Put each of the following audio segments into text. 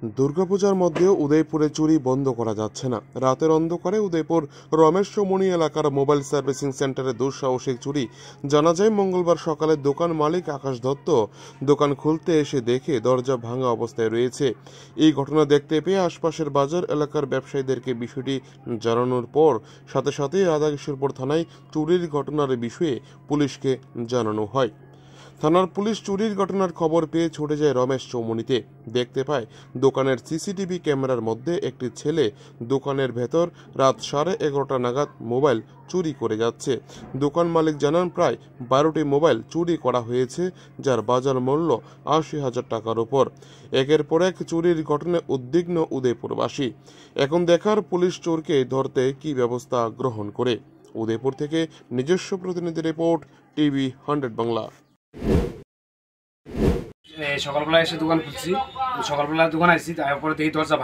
দুর্গাপূজার মধ্যেও উদয়পুরে চুরি বন্ধ করা যাচ্ছে না। রাতের অন্ধকারে উদয়পুর রমেশমণি এলাকার মোবাইল সার্ভিসিং সেন্টারে দুঃসাহসিক চুরি। জানা যায়, মঙ্গলবার সকালে দোকান মালিক আকাশ দত্ত দোকান খুলতে এসে দেখে দরজা ভাঙা অবস্থায় রয়েছে। এই ঘটনা দেখতে পেয়ে আশপাশের বাজার এলাকার ব্যবসায়ীদেরকে বিষয়টি জানানোর পর সাথে সাথে রাধাকিশোরপুর থানায় চুরির ঘটনার বিষয়ে পুলিশকে জানানো হয়। থানার পুলিশ চুরির ঘটনার খবর পেয়ে ছুটে যায় রমেশ চৌমুনিতে। দেখতে পায় দোকানের সিসিটিভি ক্যামেরার মধ্যে একটি ছেলে দোকানের ভেতর রাত 11:30 নাগাদ মোবাইল চুরি করে যাচ্ছে। দোকান মালিক জানান, প্রায় 12টি মোবাইল চুরি করা হয়েছে, যার বাজার মূল্য 80,000 টাকার উপর। একের পর এক চুরির ঘটনায় উদ্বিগ্ন উদয়পুরবাসী। এখন দেখার পুলিশ চোরকে ধরতে কি ব্যবস্থা গ্রহণ করে। উদয়পুর থেকে নিজস্ব প্রতিনিধি রিপোর্ট, টিভি 100 বাংলা। সকালবেলা এসে দোকান খুলছি, সকালবেলা দোকান আসছি, তারপরে দেখি দরজা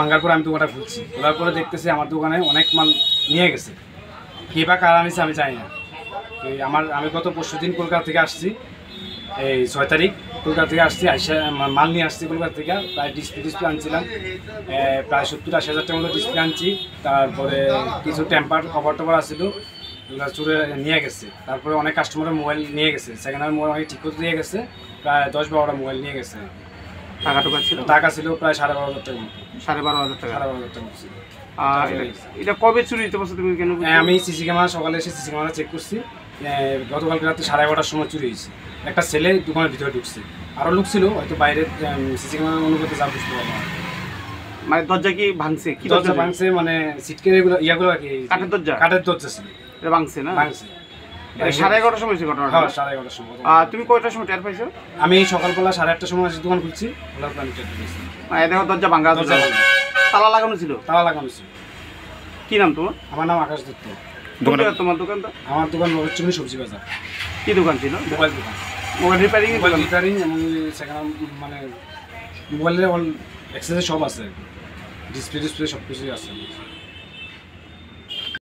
ভাঙ্গার পরে আমি দোকানটা খুলছি। খোলার পরে দেখতেছি আমার দোকানে অনেক মাল নিয়ে গেছে। কে বা কারা আনিছে আমি জানি না। আমি গত পরশুদিন কলকাতা থেকে আসছি, এই 6 তারিখ কলকাতা থেকে আসছি, মাল নিয়ে আসছি কলকাতা থেকে। প্রায় ডিসপ্লে আনছিলাম, প্রায় 70-80 হাজার টাকার মতো ডিসপ্লে আনছি। তারপরে কিছু টেম্পার কভার টভার আসছিল, চুরে নিয়ে গেছে। তারপরে অনেক কাস্টমারের মোবাইল নিয়ে গেছে, সেকেন্ড হ্যান্ড মোবাইল অনেক ঠিক করতে দিয়ে গেছে। প্রায় 10-12টা মোবাইল নিয়ে গেছে। টাকা ছিল প্রায় 12,500 টাকা মতো। 12,500 টাকা ছিল। আর এটা কবে চুরি হতে পারছে তুমি কেন? আমি সিসি ক্যামেরা সকালে এসে সিসি ক্যামেরা চেক করছি। গতকালকে রাতে 11:30টার সময় চুরি হয়েছে। একটা ছেলে দোকানের ভিতরে ঢুকছে, আরও লোক ছিল, হয়তো বাইরে সিসি ক্যামেরা অনুভূতি যা বুঝতে পারবো। মানে দরজা কি ভাঙছে? কি দরজা ভাঙছে মানে সিটকে ইয়াগুলো আর কি, কাঠের দরজা ছিল, এটা ভাঙছে না? ভাঙছে। 11:30টার সময় হয়েছে ঘটনাটা। হ্যাঁ, 11:30টার সময়। আর তুমি কয়টার সময় টের পাইছো? আমি সকালবেলা 8:30টার সময় এসে দোকান খুলছি। দেখো দরজা ভাঙা, তালা লাগানো ছিল। কি নাম তোমার? আমার নাম আকাশ দত্ত। তোমার দোকানটা? আমার দোকান রমেশমণি সবজি বাজার। কি দোকান ছিল? মোবাইল দোকান। মোবাইল রিপেয়ারিং এবং সেখানে মানে মোবাইলের অল অ্যাক্সেসরি সব আছে, ডিসপ্লে সব কিছুই আছে।